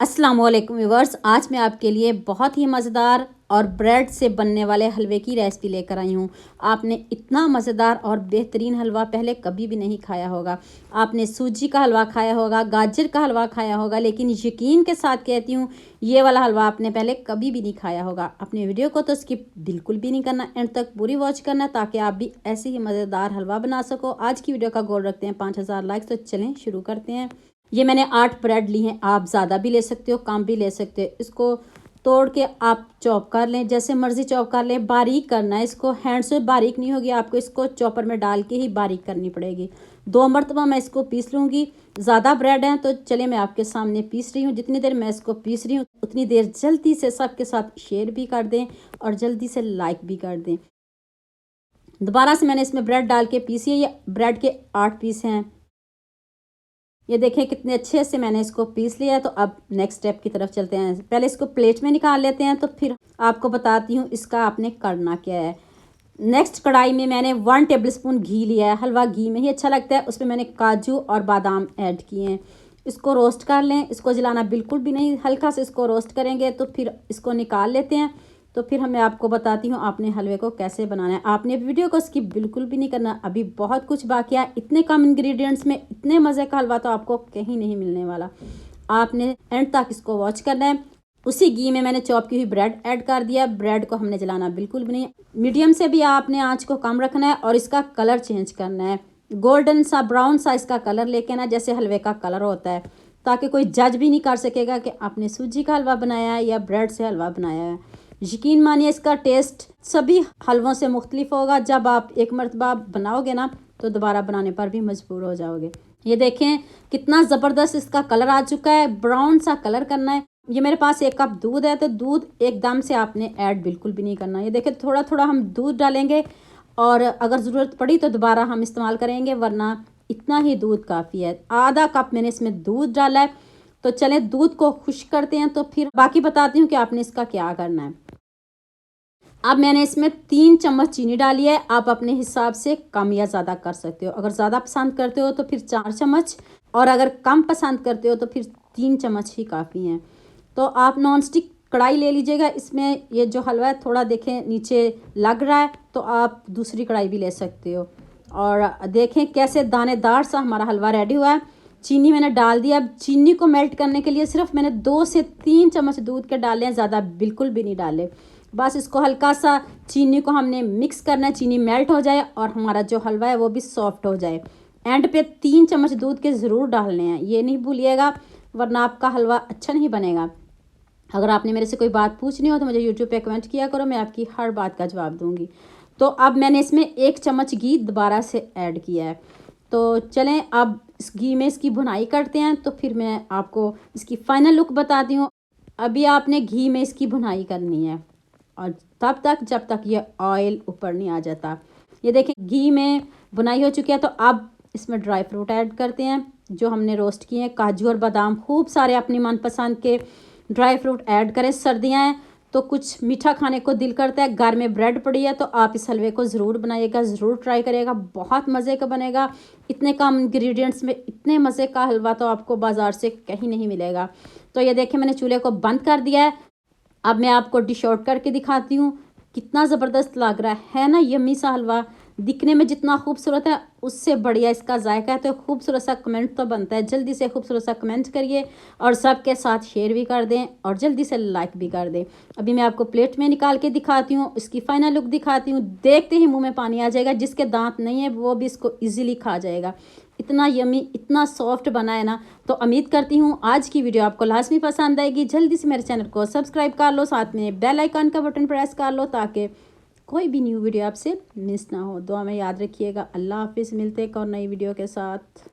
अस्सलाम वालेकुम व्यूअर्स, आज मैं आपके लिए बहुत ही मज़ेदार और ब्रेड से बनने वाले हलवे की रेसिपी लेकर आई हूँ। आपने इतना मज़ेदार और बेहतरीन हलवा पहले कभी भी नहीं खाया होगा। आपने सूजी का हलवा खाया होगा, गाजर का हलवा खाया होगा, लेकिन यकीन के साथ कहती हूँ ये वाला हलवा आपने पहले कभी भी नहीं खाया होगा। अपने वीडियो को तो स्किप बिल्कुल भी नहीं करना, एंड तक पूरी वॉच करना ताकि आप भी ऐसे ही मज़ेदार हलवा बना सको। आज की वीडियो का गोल रखते हैं 5000 लाइक्स। तो चलें शुरू करते हैं। ये मैंने 8 ब्रेड ली हैं, आप ज़्यादा भी ले सकते हो, कम भी ले सकते हो। इसको तोड़ के आप चॉप कर लें, जैसे मर्ज़ी चॉप कर लें। बारीक करना है इसको, हैंड से बारीक नहीं होगी, आपको इसको चॉपर में डाल के ही बारीक करनी पड़ेगी। 2 मरतबा मैं इसको पीस लूँगी। ज़्यादा ब्रेड हैं तो चलिए मैं आपके सामने पीस रही हूँ। जितनी देर मैं इसको पीस रही हूँ उतनी देर जल्दी से सबके साथ शेयर भी कर दें और जल्दी से लाइक भी कर दें। दोबारा से मैंने इसमें ब्रेड डाल के पीसी है। ये ब्रेड के 8 पीस हैं। ये देखें कितने अच्छे से मैंने इसको पीस लिया है। तो अब नेक्स्ट स्टेप की तरफ चलते हैं। पहले इसको प्लेट में निकाल लेते हैं, तो फिर आपको बताती हूँ इसका आपने करना क्या है। नेक्स्ट कढ़ाई में मैंने 1 टेबलस्पून घी लिया है। हलवा घी में ही अच्छा लगता है। उसमें मैंने काजू और बादाम ऐड किए हैं। इसको रोस्ट कर लें, इसको जलाना बिल्कुल भी नहीं, हल्का से इसको रोस्ट करेंगे तो फिर इसको निकाल लेते हैं। तो फिर मैं आपको बताती हूँ आपने हलवे को कैसे बनाना है। आपने वीडियो को स्किप बिल्कुल भी नहीं करना, अभी बहुत कुछ बाकी है। इतने कम इंग्रेडिएंट्स में इतने मज़े का हलवा तो आपको कहीं नहीं मिलने वाला। आपने एंड तक इसको वॉच करना है। उसी घी में मैंने चॉप की हुई ब्रेड ऐड कर दिया। ब्रेड को हमने जलाना बिल्कुल भी नहीं, मीडियम से भी आपने आँच को कम रखना है और इसका कलर चेंज करना है। गोल्डन सा ब्राउन सा इसका कलर लेके ना, जैसे हलवे का कलर होता है, ताकि कोई जज भी नहीं कर सकेगा कि आपने सूजी का हलवा बनाया है या ब्रेड से हलवा बनाया है। यकीन मानिए इसका टेस्ट सभी हलवों से मुख्तलिफ होगा। जब आप एक मरतबा बनाओगे ना तो दोबारा बनाने पर भी मजबूर हो जाओगे। ये देखें कितना ज़बरदस्त इसका कलर आ चुका है, ब्राउन सा कलर करना है। ये मेरे पास 1 कप दूध है, तो दूध एकदम से आपने ऐड बिल्कुल भी नहीं करना। ये देखें थोड़ा थोड़ा हम दूध डालेंगे और अगर ज़रूरत पड़ी तो दोबारा हम इस्तेमाल करेंगे, वरना इतना ही दूध काफ़ी है। आधा कप मैंने इसमें दूध डाला है। तो चलें दूध को खुश्क करते हैं, तो फिर बाकी बताती हूँ कि आपने इसका क्या करना है। अब मैंने इसमें 3 चम्मच चीनी डाली है। आप अपने हिसाब से कम या ज़्यादा कर सकते हो। अगर ज़्यादा पसंद करते हो तो फिर 4 चम्मच, और अगर कम पसंद करते हो तो फिर 3 चम्मच ही काफ़ी हैं। तो आप नॉन स्टिक कढ़ाई ले लीजिएगा। इसमें ये जो हलवा है थोड़ा देखें नीचे लग रहा है, तो आप दूसरी कढ़ाई भी ले सकते हो। और देखें कैसे दानेदार सा हमारा हलवा रेडी हुआ है। चीनी मैंने डाल दिया। अब चीनी को मेल्ट करने के लिए सिर्फ मैंने 2 से 3 चम्मच दूध के डाले हैं, ज़्यादा बिल्कुल भी नहीं डाले। बस इसको हल्का सा चीनी को हमने मिक्स करना है, चीनी मेल्ट हो जाए और हमारा जो हलवा है वो भी सॉफ्ट हो जाए। एंड पे 3 चम्मच दूध के ज़रूर डालने हैं, ये नहीं भूलिएगा, वरना आपका हलवा अच्छा नहीं बनेगा। अगर आपने मेरे से कोई बात पूछनी हो तो मुझे यूट्यूब पे कमेंट किया करो, मैं आपकी हर बात का जवाब दूंगी। तो अब मैंने इसमें 1 चम्मच घी दोबारा से ऐड किया है। तो चलें अब इस घी में इसकी भुनाई करते हैं, तो फिर मैं आपको इसकी फ़ाइनल लुक बताती हूँ। अभी आपने घी में इसकी भुनाई करनी है और तब तक जब तक ये ऑयल ऊपर नहीं आ जाता। ये देखें घी में बुनाई हो चुकी है। तो अब इसमें ड्राई फ्रूट ऐड करते हैं जो हमने रोस्ट किए हैं। काजू और बादाम, खूब सारे अपनी मनपसंद के ड्राई फ्रूट ऐड करें। सर्दियाँ हैं तो कुछ मीठा खाने को दिल करता है, घर में ब्रेड पड़ी है, तो आप इस हलवे को ज़रूर बनाइएगा, ज़रूर ट्राई करिएगा, बहुत मज़े का बनेगा। इतने कम इंग्रेडिएंट्स में इतने मज़े का हलवा तो आपको बाज़ार से कहीं नहीं मिलेगा। तो ये देखें मैंने चूल्हे को बंद कर दिया है। अब मैं आपको डिश आउट करके दिखाती हूँ कितना ज़बरदस्त लग रहा है ना। यम्मी सा हलवा दिखने में जितना खूबसूरत है उससे बढ़िया इसका जायका है। तो खूबसूरत सा कमेंट तो बनता है, जल्दी से खूबसूरत सा कमेंट करिए और सबके साथ शेयर भी कर दें और जल्दी से लाइक भी कर दें। अभी मैं आपको प्लेट में निकाल के दिखाती हूँ, इसकी फाइनल लुक दिखाती हूँ। देखते ही मुँह में पानी आ जाएगा, जिसके दांत नहीं है वो भी इसको ईजिली खा जाएगा। इतना यमी, इतना सॉफ्ट बना है ना। तो उम्मीद करती हूँ आज की वीडियो आपको लाजमी पसंद आएगी। जल्दी से मेरे चैनल को सब्सक्राइब कर लो, साथ में बेल आइकन का बटन प्रेस कर लो ताकि कोई भी न्यू वीडियो आपसे मिस ना हो। दुआ में याद रखिएगा। अल्लाह हाफिज़, मिलते एक और नई वीडियो के साथ।